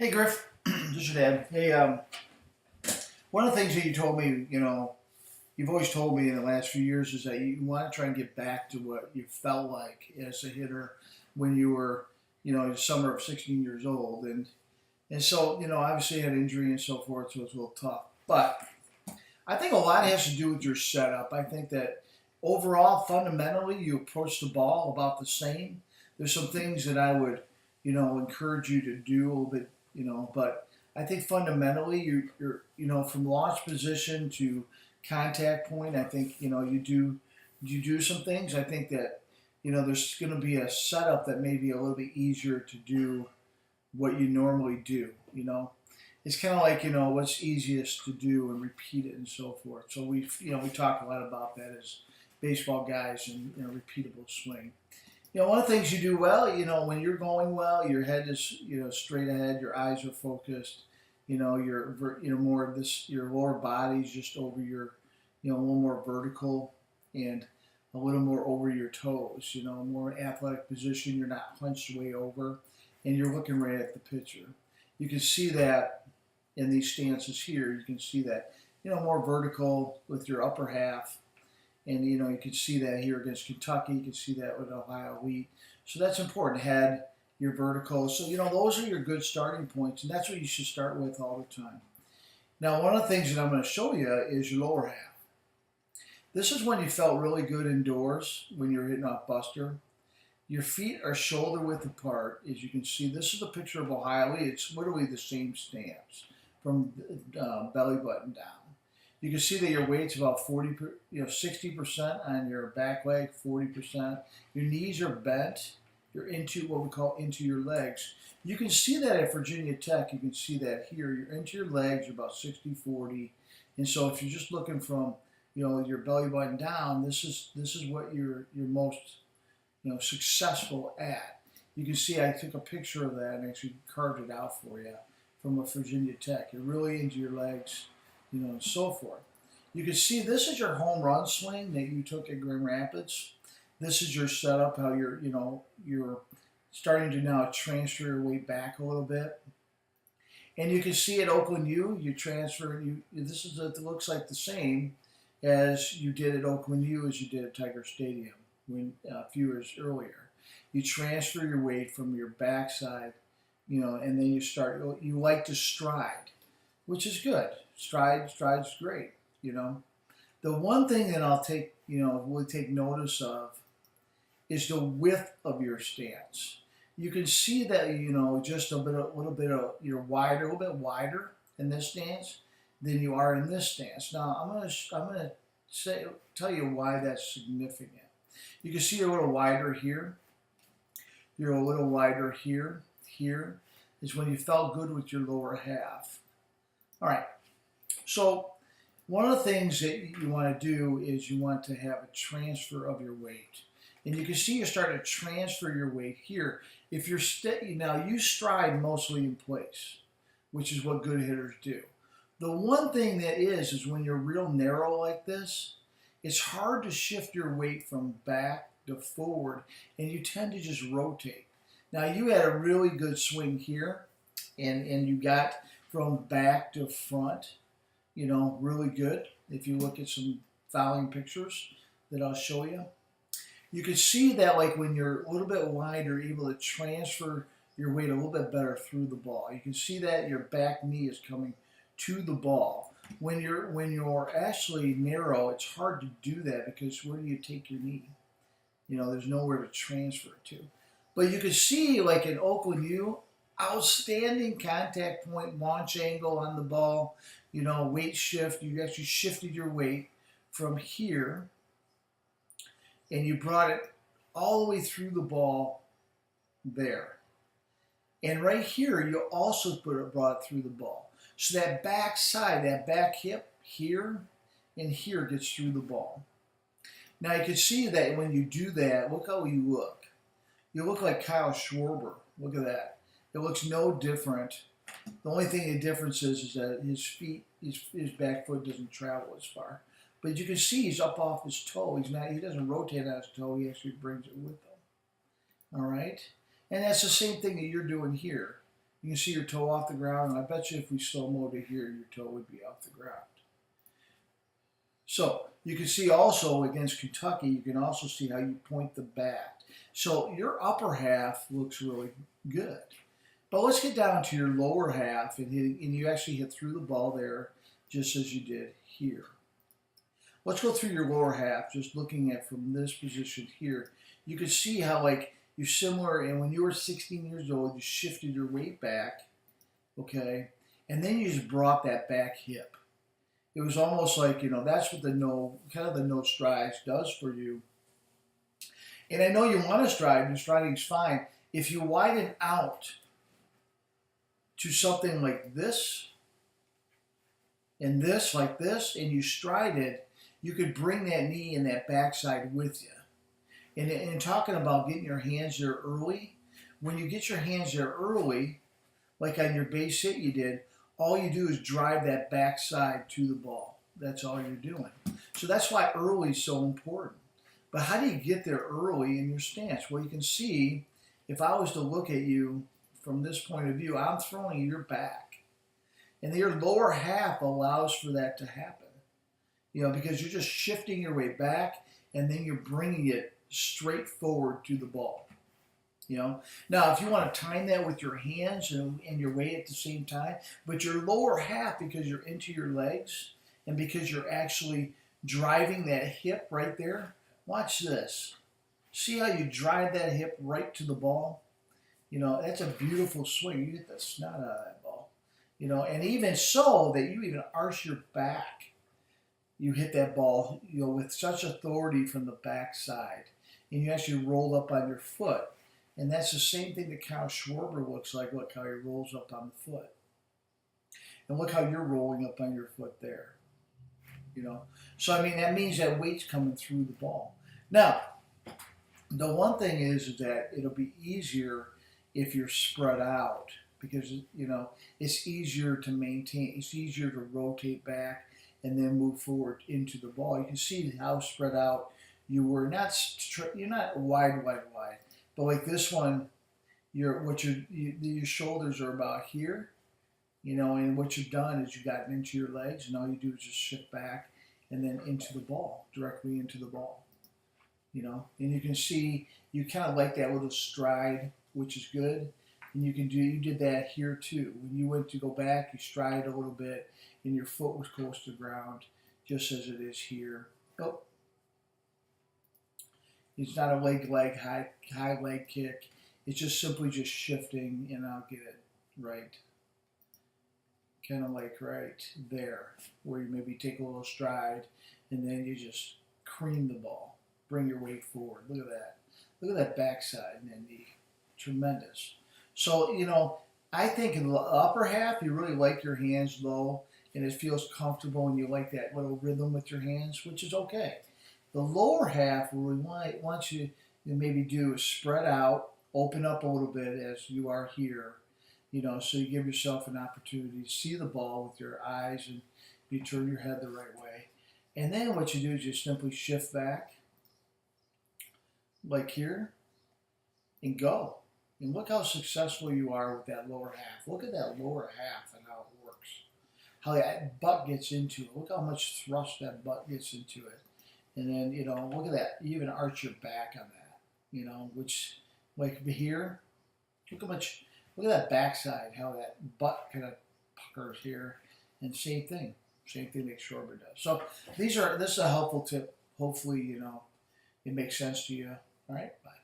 Hey Griff, this is your dad. Hey, one of the things that you told me, you've always told me in the last few years is that you want to try and get back to what you felt like as a hitter when you were, the summer of 16 years old, and so obviously you had injury and so forth, so it's a little tough. But I think a lot has to do with your setup. I think that overall, fundamentally, you approach the ball about the same. There's some things that I would, encourage you to do a little bit, but I think fundamentally, you're from launch position to contact point. I think you do some things. I think that there's going to be a setup that may be a little bit easier to do what you normally do. It's kind of like what's easiest to do and repeat it and so forth. So we talk a lot about that as baseball guys and repeatable swing. One of the things you do well, when you're going well, your head is straight ahead, your eyes are focused. More of this, your lower body's just over your, a little more vertical and a little more over your toes. More athletic position. You're not hunched way over, and you're looking right at the pitcher. You can see that in these stances here. You can see that more vertical with your upper half. And you can see that here against Kentucky. You can see that with Ohio Wheat. So that's important. Head, your vertical. So those are your good starting points, and that's what you should start with all the time. Now, one of the things that I'm going to show you is your lower half. This is when you felt really good indoors when you're hitting off Buster. Your feet are shoulder width apart, as you can see. This is a picture of Ohio Wheat. It's literally the same stance from belly button down. You can see that your weight's about 60% on your back leg, 40%. Your knees are bent. You're into what we call into your legs. You can see that at Virginia Tech. You can see that here. You're into your legs. You're about 60-40. And so if you're just looking from your belly button down, this is what you're most successful at. You can see I took a picture of that and actually carved it out for you from a Virginia Tech. You're really into your legs, and so forth. You can see this is your home run swing that you took at Grand Rapids. This is your setup, how you're starting to now transfer your weight back a little bit. And you can see at Oakland U, you transfer, it looks like the same as you did at Oakland U as you did at Tiger Stadium a few years earlier. You transfer your weight from your backside, and then you like to stride, which is good. Stride's great, The one thing that I'll we'll take notice of is the width of your stance. You can see that, just you're wider, a little bit wider in this stance than you are in this stance. Now, I'm gonna tell you why that's significant. You can see you're a little wider here. You're a little wider here. Here is when you felt good with your lower half. All right. So one of the things that you want to do is you want to have a transfer of your weight. And you can see you're starting to transfer your weight here. If you're now you stride mostly in place, which is what good hitters do. The one thing that is when you're real narrow like this, it's hard to shift your weight from back to forward, and you tend to just rotate. Now you had a really good swing here, and you got from back to front, really good. If you look at some fouling pictures that I'll show you, you can see that like when you're a little bit wider, you're able to transfer your weight a little bit better through the ball. You can see that your back knee is coming to the ball. When you're actually narrow, it's hard to do that because where do you take your knee? There's nowhere to transfer it to. But you can see like in Oakland U, outstanding contact point, launch angle on the ball, weight shift. You actually shifted your weight from here and you brought it all the way through the ball there. And right here, you also brought it through the ball. So that back side, that back hip here and here gets through the ball. Now you can see that when you do that, look how you look. You look like Kyle Schwarber. Look at that. It looks no different. The only thing the difference is that his feet, his back foot doesn't travel as far. But you can see he's up off his toe. He doesn't rotate on his toe. He actually brings it with him. All right? And that's the same thing that you're doing here. You can see your toe off the ground, and I bet you if we slow-mo to here, your toe would be off the ground. So you can see also against Kentucky, you can also see how you point the bat. So your upper half looks really good. But let's get down to your lower half, and you actually hit through the ball there, just as you did here. Let's go through your lower half, just looking at from this position here. You can see how like you're similar, and when you were 16 years old, you shifted your weight back, okay? And then you just brought that back hip. It was almost like, you know, that's what the no strides does for you. And I know you want to stride, and striding's fine. If you widen out to something like this, and this, like this, and you stride it, you could bring that knee and that backside with you. And talking about getting your hands there early, when you get your hands there early, like on your base hit you did, all you do is drive that backside to the ball. That's all you're doing. So that's why early is so important. But how do you get there early in your stance? Well, you can see, if I was to look at you from this point of view, I'm throwing your back. And your lower half allows for that to happen. You know, because you're just shifting your weight back, and then you're bringing it straight forward to the ball. You know, now if you want to time that with your hands and your weight at the same time, but your lower half, because you're into your legs and because you're actually driving that hip right there, watch this. See how you drive that hip right to the ball? You know, that's a beautiful swing. You get the snot out of that ball. You know, and even so that you even arch your back. You hit that ball, you know, with such authority from the backside, and you actually roll up on your foot. And that's the same thing that Kyle Schwarber looks like. Look how he rolls up on the foot. And look how you're rolling up on your foot there. You know? So, I mean, that means that weight's coming through the ball. Now, the one thing is that it'll be easier if you're spread out because, you know, it's easier to maintain. It's easier to rotate back and then move forward into the ball. You can see how spread out you were. You're not wide. But like this one, your shoulders are about here, you know, and what you've done is you've gotten into your legs, and all you do is just shift back and then into the ball, directly into the ball, you know. And you can see you kind of like that little stride, which is good. And you did that here too. When you went to go back, you stride a little bit, and your foot was close to the ground, just as it is here. Oh. It's not a high leg kick. It's just simply just shifting, and I'll get it right. Kind of like right there, where you maybe take a little stride, and then you just cream the ball. Bring your weight forward. Look at that. Look at that backside and that knee. Tremendous. So, you know, I think in the upper half, you really like your hands low, and it feels comfortable, and you like that little rhythm with your hands, which is okay. The lower half, what we want you to maybe do is spread out, open up a little bit as you are here, you know, so you give yourself an opportunity to see the ball with your eyes and you turn your head the right way. And then what you do is you simply shift back, like here, and go. And look how successful you are with that lower half. Look at that lower half and how it works. How that butt gets into it. Look how much thrust that butt gets into it. And then, you know, look at that. You even arch your back on that, you know, which, like here, look at that backside, how that butt kind of puckers here. And same thing that Schwarber does. So this is a helpful tip. Hopefully, you know, it makes sense to you. All right, bye.